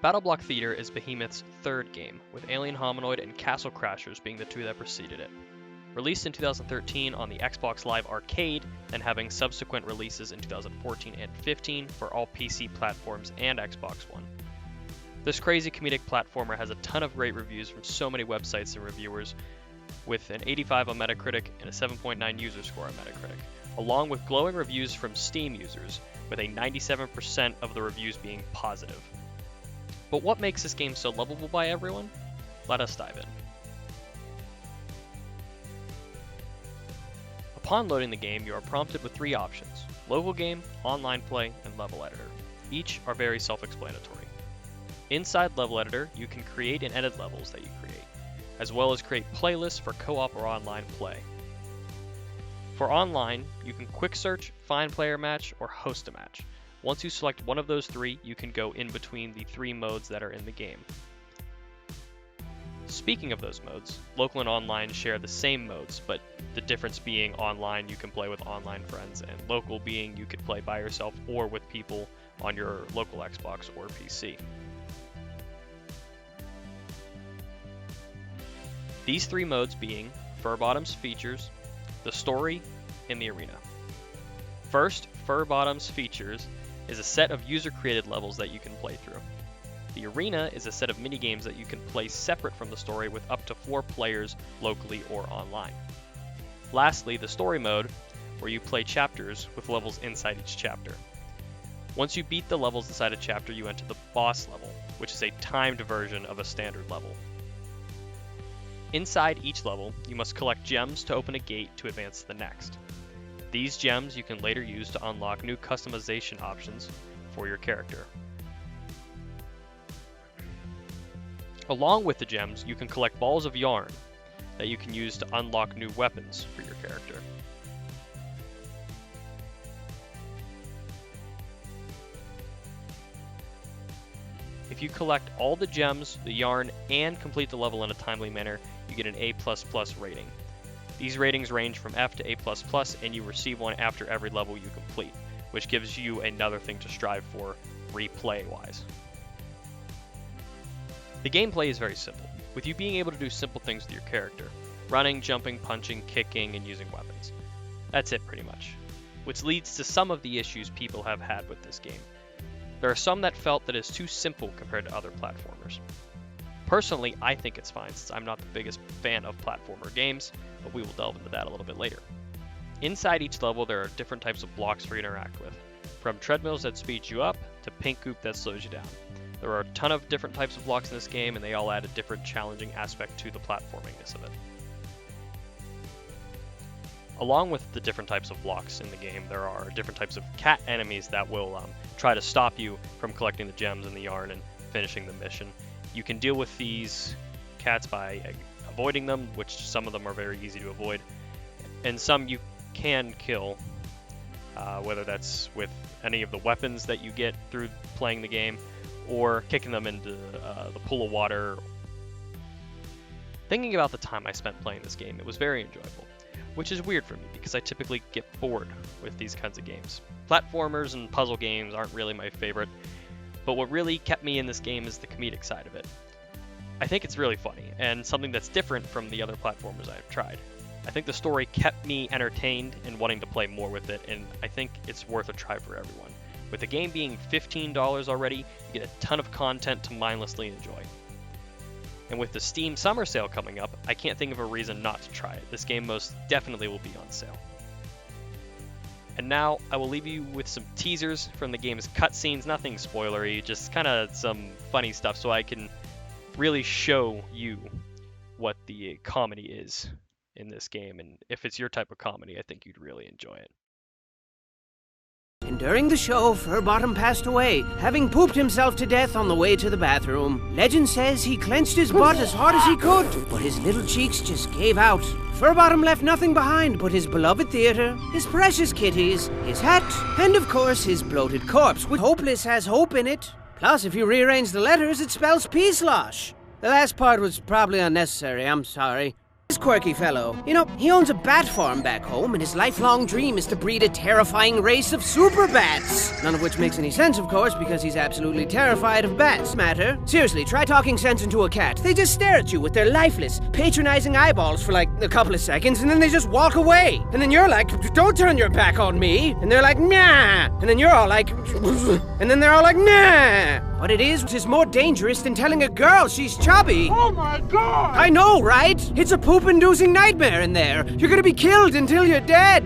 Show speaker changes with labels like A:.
A: BattleBlock Theater is Behemoth's third game, with Alien Hominoid and Castle Crashers being the two that preceded it. Released in 2013 on the Xbox Live Arcade, and having subsequent releases in 2014 and 15 for all PC platforms and Xbox One. This crazy comedic platformer has a ton of great reviews from so many websites and reviewers, with an 85 on Metacritic and a 7.9 user score on Metacritic, along with glowing reviews from Steam users, with a 97% of the reviews being positive. But what makes this game so lovable by everyone? Let us dive in. Upon loading the game, you are prompted with three options: local game, online play, and level editor. Each are very self-explanatory. Inside level editor, you can create and edit levels that you create, as well as create playlists for co-op or online play. For online, you can quick search, find player match, or host a match. Once you select one of those three, you can go in between the three modes that are in the game. Speaking of those modes, local and online share the same modes, but the difference being online you can play with online friends, and local being you could play by yourself or with people on your local Xbox or PC. These three modes being Fur-Bottom's Features, the Story, and the Arena. First, Fur-Bottom's Features is a set of user-created levels that you can play through. The Arena is a set of minigames that you can play separate from the story with up to 4 players locally or online. Lastly, the Story mode, where you play chapters with levels inside each chapter. Once you beat the levels inside a chapter, you enter the boss level, which is a timed version of a standard level. Inside each level, you must collect gems to open a gate to advance to the next. These gems you can later use to unlock new customization options for your character. Along with the gems, you can collect balls of yarn that you can use to unlock new weapons for your character. If you collect all the gems, the yarn, and complete the level in a timely manner, you get an A++ rating. These ratings range from F to A++, and you receive one after every level you complete, which gives you another thing to strive for replay-wise. The gameplay is very simple, with you being able to do simple things with your character: running, jumping, punching, kicking, and using weapons. That's it pretty much, which leads to some of the issues people have had with this game. There are some that felt that it's too simple compared to other platformers. Personally, I think it's fine since I'm not the biggest fan of platformer games, but we will delve into that a little bit later. Inside each level there are different types of blocks for you to interact with, from treadmills that speed you up to pink goop that slows you down. There are a ton of different types of blocks in this game, and they all add a different challenging aspect to the platformingness of it. Along with the different types of blocks in the game, there are different types of cat enemies that will try to stop you from collecting the gems and the yarn and finishing the mission. You can deal with these cats by avoiding them, which some of them are very easy to avoid, and some you can kill, whether that's with any of the weapons that you get through playing the game, or kicking them into the pool of water. Thinking about the time I spent playing this game, it was very enjoyable, which is weird for me because I typically get bored with these kinds of games. Platformers and puzzle games aren't really my favorite, but what really kept me in this game is the comedic side of it. I think it's really funny, and something that's different from the other platformers I've tried. I think the story kept me entertained and wanting to play more with it, and I think it's worth a try for everyone. With the game being $15 already, you get a ton of content to mindlessly enjoy. And with the Steam Summer Sale coming up, I can't think of a reason not to try it. This game most definitely will be on sale. And now, I will leave you with some teasers from the game's cutscenes, nothing spoilery, just kind of some funny stuff so I can really show you what the comedy is in this game. And if it's your type of comedy, I think you'd really enjoy it.
B: And during the show, Fur-Bottom passed away, having pooped himself to death on the way to the bathroom. Legend says he clenched his butt as hard as he could, but his little cheeks just gave out. Fur-Bottom left nothing behind but his beloved theater, his precious kitties, his hat, and of course his bloated corpse, which hopeless has hope in it. Plus, if you rearrange the letters, it spells Peace-Losh. The last part was probably unnecessary, I'm sorry. This quirky fellow. You know, he owns a bat farm back home, and his lifelong dream is to breed a terrifying race of super bats. None of which makes any sense, of course, because he's absolutely terrified of bats. Matter. Seriously, try talking sense into a cat. They just stare at you with their lifeless, patronizing eyeballs for like a couple of seconds, and then they just walk away. And then you're like, don't turn your back on me. And they're like, nah. And then you're all like, and then they're all like, nah. But it is more dangerous than telling a girl she's chubby.
C: Oh my god!
B: I know, right? It's a poop-inducing nightmare in there. You're gonna be killed until you're dead.